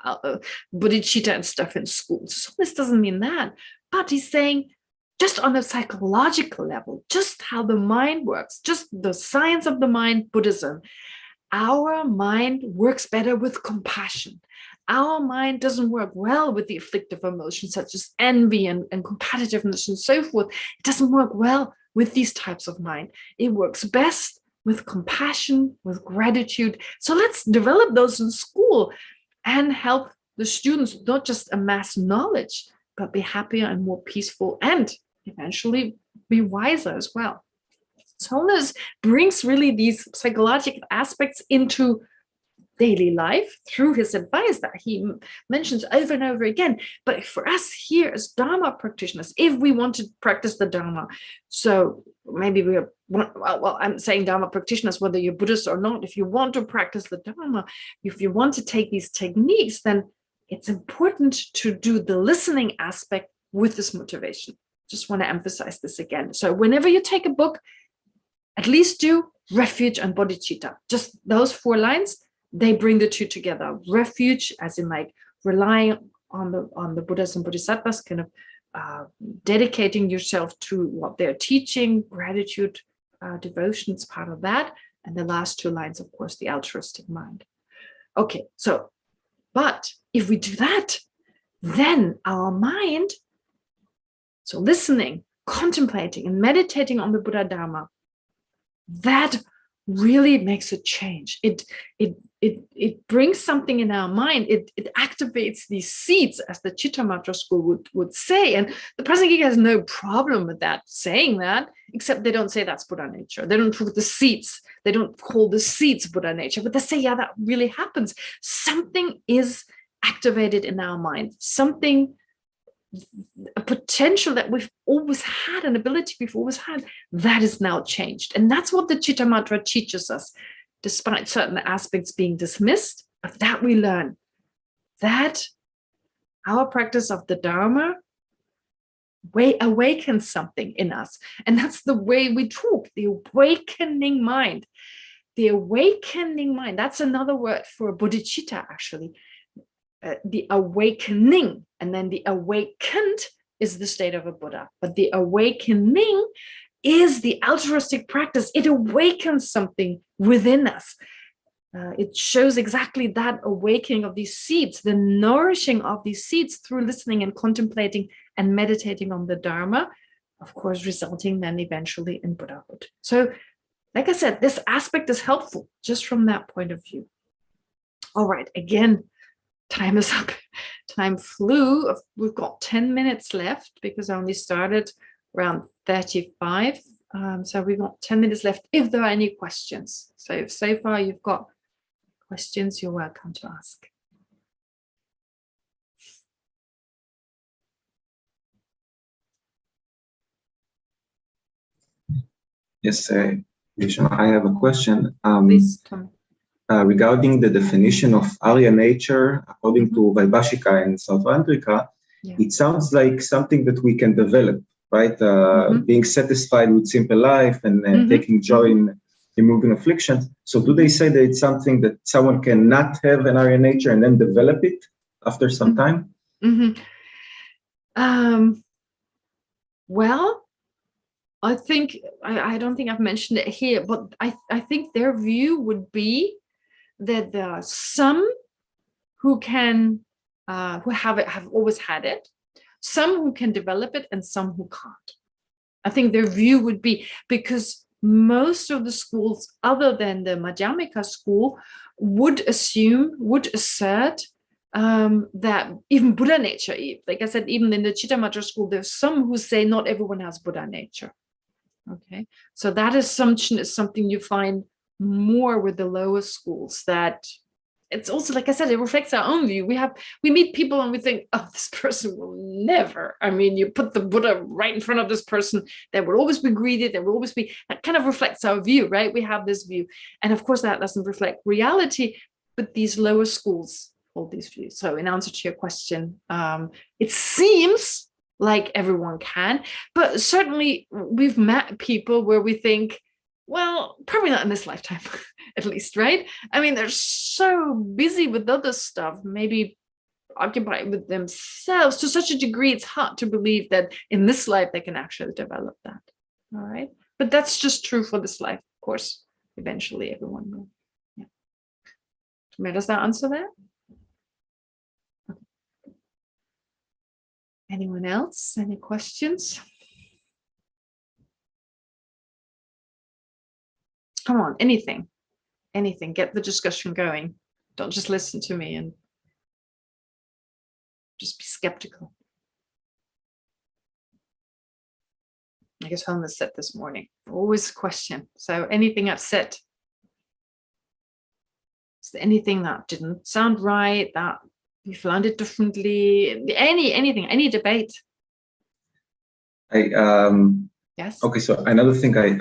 bodhicitta and stuff in schools. This doesn't mean that. But he's saying, just on a psychological level, just how the mind works, just the science of the mind, Buddhism. Our mind works better with compassion. Our mind doesn't work well with the afflictive emotions such as envy and competitiveness and so forth. It doesn't work well with these types of mind. It works best with compassion, with gratitude. So let's develop those in school and help the students not just amass knowledge, but be happier and more peaceful and eventually be wiser as well. So wholeness brings really these psychological aspects into daily life through his advice that he mentions over and over again. But for us here as Dharma practitioners, if we want to practice the Dharma, so maybe I'm saying Dharma practitioners, whether you're Buddhist or not, if you want to practice the Dharma, if you want to take these techniques, then it's important to do the listening aspect with this motivation. Just want to emphasize this again. So whenever you take a book, at least do refuge and bodhicitta. Just those 4 lines, they bring the two together. Refuge, as in like relying on the Buddhas and Bodhisattvas, kind of dedicating yourself to what they're teaching. Gratitude, devotion is part of that. And the last 2 lines, of course, the altruistic mind. Okay, so, but if we do that, then our mind, so listening, contemplating, and meditating on the Buddha Dharma, that really makes a change. It brings something in our mind. It activates these seeds, as the Chittamatra school would say. And the Prasangika has no problem with that, saying that, except they don't say that's Buddha nature. They don't put the seeds. They don't call the seeds Buddha nature, but they say, yeah, that really happens. Something is activated in our mind. Something, a potential that we've always had, an ability we've always had, that is now changed. And that's what the Chittamatra teaches us, despite certain aspects being dismissed, but that we learn that our practice of the Dharma awakens something in us. And that's the way we talk, the awakening mind. The awakening mind, that's another word for bodhicitta, actually. The awakening, and then the awakened is the state of a Buddha. But the awakening is the altruistic practice. It awakens something within us. it shows exactly that awakening of these seeds, the nourishing of these seeds through listening and contemplating and meditating on the Dharma, of course, resulting then eventually in Buddhahood. So, like I said, this aspect is helpful just from that point of view. All right, again, time is up. Time flew. We've got 10 minutes left because I only started around 35. So we've got 10 minutes left if there are any questions. So if so far you've got questions, you're welcome to ask. Yes, Geshe, I have a question. Please, Tom. Regarding the definition of Arya nature, according to Vaibhashika and Swatantrika, it sounds like something that we can develop, right? Being satisfied with simple life and taking joy in removing afflictions. So do they say that it's something that someone cannot have an Arya nature and then develop it after some time? Well, I think, I don't think I've mentioned it here, but I think their view would be that there are some who can, who have always had it, some who can develop it, and some who can't. I think their view would be, because most of the schools other than the Madhyamika school would assert that even Buddha nature, like I said, even in the Chittamatra school, there's some who say not everyone has Buddha nature. Okay, so that assumption is something you find more with the lower schools. That it's also, like I said, it reflects our own view. We meet people and we think, oh, this person will never. I mean, you put the Buddha right in front of this person, they will always be greedy. There will always be, that kind of reflects our view, right? We have this view, and of course that doesn't reflect reality. But these lower schools hold these views. So, in answer to your question, it seems like everyone can, but certainly we've met people where we think, well, probably not in this lifetime, at least, right? I mean, they're so busy with other stuff, maybe occupied with themselves to such a degree, it's hard to believe that in this life they can actually develop that. All right. But that's just true for this life, of course. Eventually, everyone will. Yeah. Does that answer that? Anyone else? Any questions? Come on, anything, get the discussion going. Don't just listen to me and just be skeptical. I guess Holmes said this morning, always a question. So anything I've said, is there anything that didn't sound right, that you found it differently, anything, any debate? Yes. Okay, so another thing I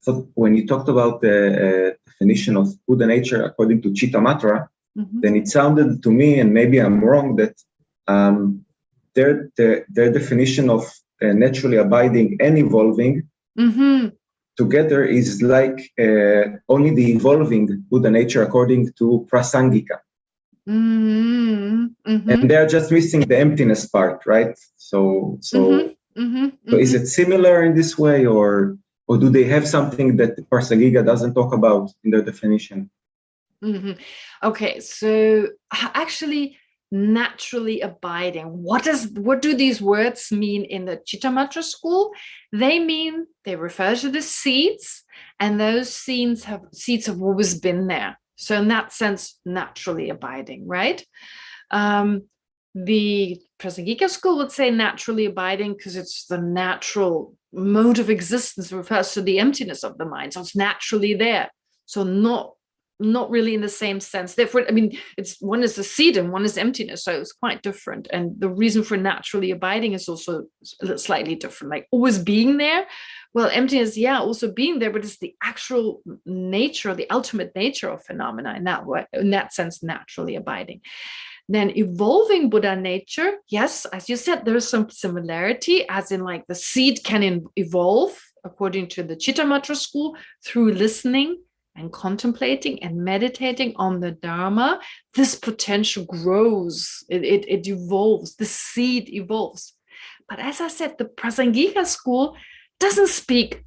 thought, when you talked about the definition of Buddha nature according to Chittamatra, then it sounded to me, and maybe I'm wrong, that their definition of naturally abiding and evolving together is like only the evolving Buddha nature according to Prasangika. And they're just missing the emptiness part, right? So is it similar in this way, or do they have something that Prasangika doesn't talk about in their definition? Okay, so actually, naturally abiding. What do these words mean in the Chittamatra school? They refer to the seeds, and those seeds have always been there. So in that sense, naturally abiding, right? The Prasangika school would say naturally abiding because it's the natural mode of existence, refers to the emptiness of the mind. So it's naturally there. So not really in the same sense. Therefore, I mean, one is the seed and one is emptiness. So it's quite different. And the reason for naturally abiding is also slightly different, like always being there. Well, emptiness, also being there, but it's the actual nature, the ultimate nature of phenomena in that way, in that sense, naturally abiding. Then evolving Buddha nature, yes, as you said, there's some similarity, as in like the seed can evolve according to the Chittamatra school through listening and contemplating and meditating on the Dharma. This potential grows, it evolves, the seed evolves. But as I said, the Prasangika school doesn't speak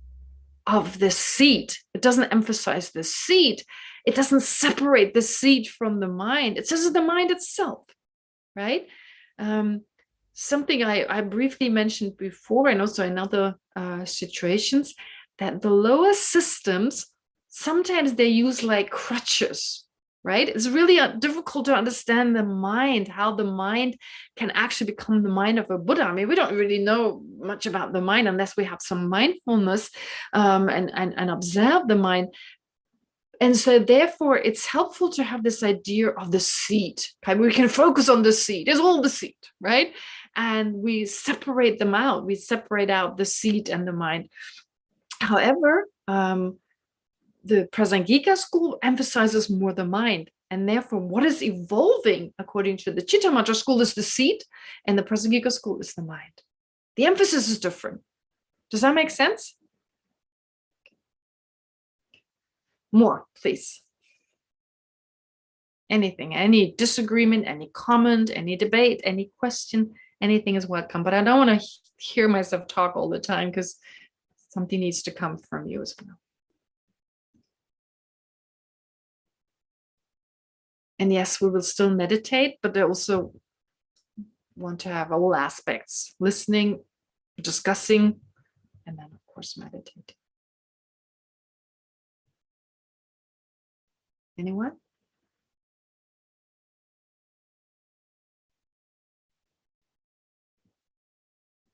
of the seed. It doesn't emphasize the seed. It doesn't separate the seed from the mind. It says it's the mind itself, right? Something I briefly mentioned before, and also in other situations, that the lower systems, sometimes they use like crutches, right? It's really difficult to understand the mind, how the mind can actually become the mind of a Buddha. I mean, we don't really know much about the mind unless we have some mindfulness and observe the mind. And so therefore, it's helpful to have this idea of the seed. Okay? We can focus on the seed. It's all the seed, right? And we separate them out. We separate out the seed and the mind. However, the Prasangika school emphasizes more the mind. And therefore, what is evolving according to the Chitta Mantra school is the seed, and the Prasangika school is the mind. The emphasis is different. Does that make sense? More, please. Anything, any disagreement, any comment, any debate, any question, anything is welcome. But I don't want to hear myself talk all the time, because something needs to come from you as well. And yes, we will still meditate, but I also want to have all aspects: listening, discussing, and then, of course, meditating. Anyone?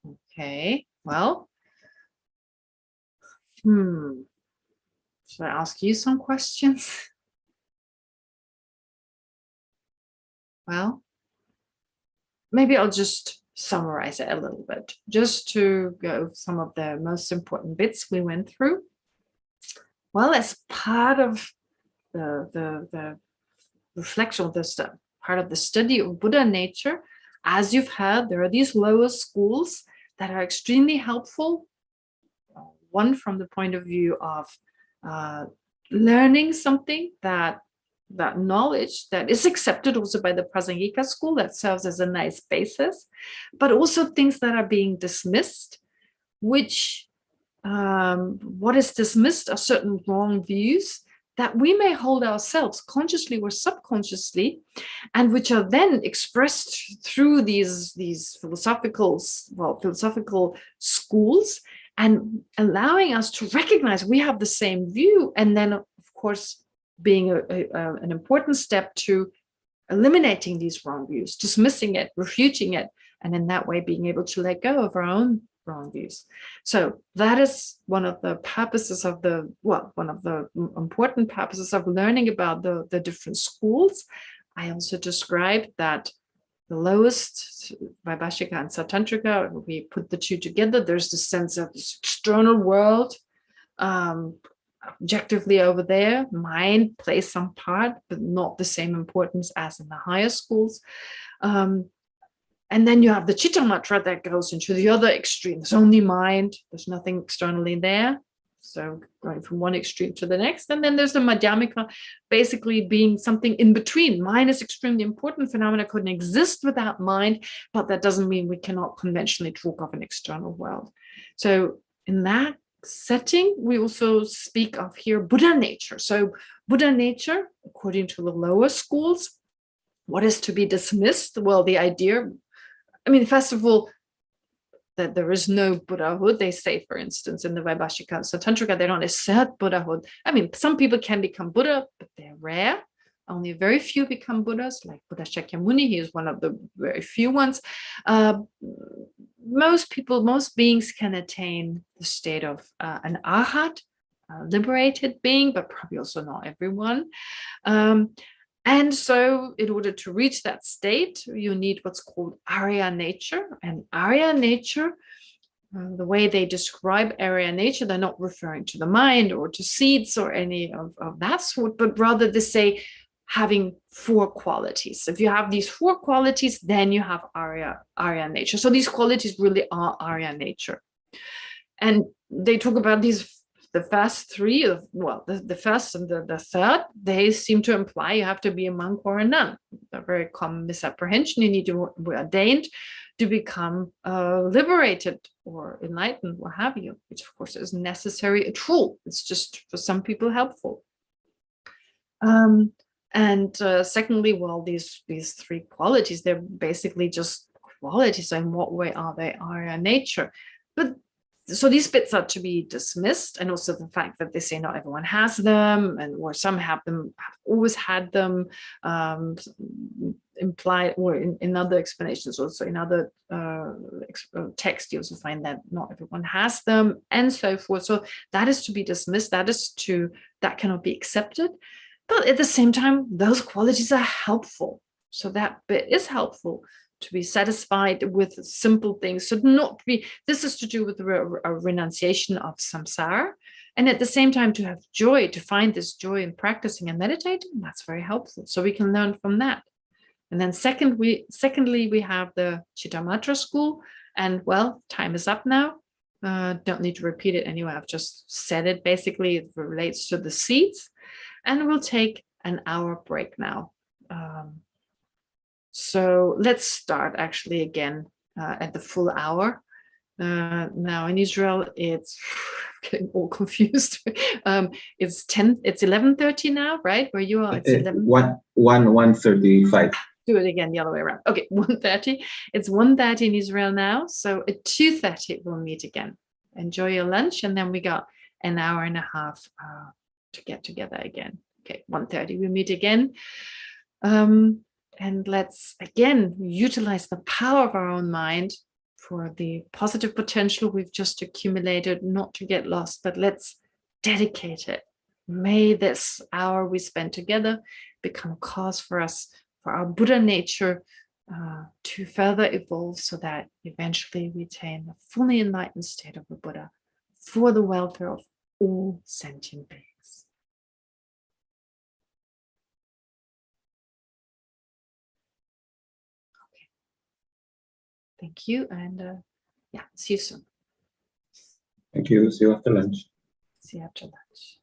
Okay, well, should I ask you some questions? Well, maybe I'll just summarize it a little bit, just to go some of the most important bits we went through. Well, as part of the reflection of this stuff, part of the study of Buddha nature, as you've heard, there are these lower schools that are extremely helpful. One from the point of view of learning something, that knowledge that is accepted also by the Prasangika school, that serves as a nice basis, but also things that are being dismissed, which what is dismissed are certain wrong views that we may hold ourselves consciously or subconsciously, and which are then expressed through these philosophical schools, and allowing us to recognize we have the same view, and then, of course, being an important step to eliminating these wrong views, dismissing it, refuting it, and in that way being able to let go of our own wrong views. So that is one of the purposes of one of the important purposes of learning about the different schools. I also described that the lowest, Vaibhashika and Swatantrika, we put the two together, there's the sense of this external world, objectively over there. Mind plays some part, but not the same importance as in the higher schools. And then you have the Chitta Mantra that goes into the other extreme. There's only mind, there's nothing externally there. So going from one extreme to the next. And then there's the Madhyamika, basically being something in between. Mind is extremely important. Phenomena couldn't exist without mind, but that doesn't mean we cannot conventionally talk of an external world. So in that setting, we also speak of here Buddha nature. So Buddha nature, according to the lower schools, what is to be dismissed? Well, the idea, first of all, that there is no Buddhahood. They say, for instance, in the Vaibhashika and Swatantrika, they don't assert Buddhahood. Some people can become Buddha, but they're rare. Only very few become Buddhas, like Buddha Shakyamuni. He is one of the very few ones. Most beings can attain the state of an arhat, liberated being, but probably also not everyone. And so in order to reach that state, you need what's called Arya nature. And Arya nature, the way they describe Arya nature, they're not referring to the mind or to seeds or any of that sort, but rather they say having 4 qualities. If you have these 4 qualities, then you have Arya nature. So these qualities really are Arya nature. And they talk about these, the first 3, the first and the third, they seem to imply you have to be a monk or a nun. A very common misapprehension. You need to be ordained to become liberated or enlightened, what have you, which of course is necessary, a tool. It's just for some people helpful. And secondly, well, these three qualities, they're basically just qualities. In what way are they Arya nature? But so these bits are to be dismissed, and also the fact that they say not everyone has them, and or some have them, have always had them, implied, or in other explanations, also in other texts, you also find that not everyone has them, and so forth. So that is to be dismissed. That cannot be accepted. But at the same time, those qualities are helpful. So that bit is helpful, to be satisfied with simple things. So not be, this is to do with a renunciation of samsara. And at the same time, to have joy, to find this joy in practicing and meditating, that's very helpful. So we can learn from that. And then secondly, we have the Chittamatra school. And well, time is up now. Don't need to repeat it anyway. I've just said it. Basically, it relates to the seeds. And we'll take an hour break now. So let's start actually again at the full hour. Now in Israel, it's getting all confused. It's 11:30 now, right? Where you are, it's 1:35. Do it again the other way around. Okay, 1:30. It's 1:30 in Israel now. So at 2:30 we'll meet again. Enjoy your lunch, and then we got an hour and a half to get together again. Okay, 1:30 we meet again. And let's again utilize the power of our own mind for the positive potential we've just accumulated, not to get lost, but let's dedicate it. May this hour we spend together become a cause for us, for our Buddha nature to further evolve, so that eventually we attain the fully enlightened state of a Buddha for the welfare of all sentient beings. Thank you, and yeah, see you soon. Thank you. See you after lunch. See you after lunch.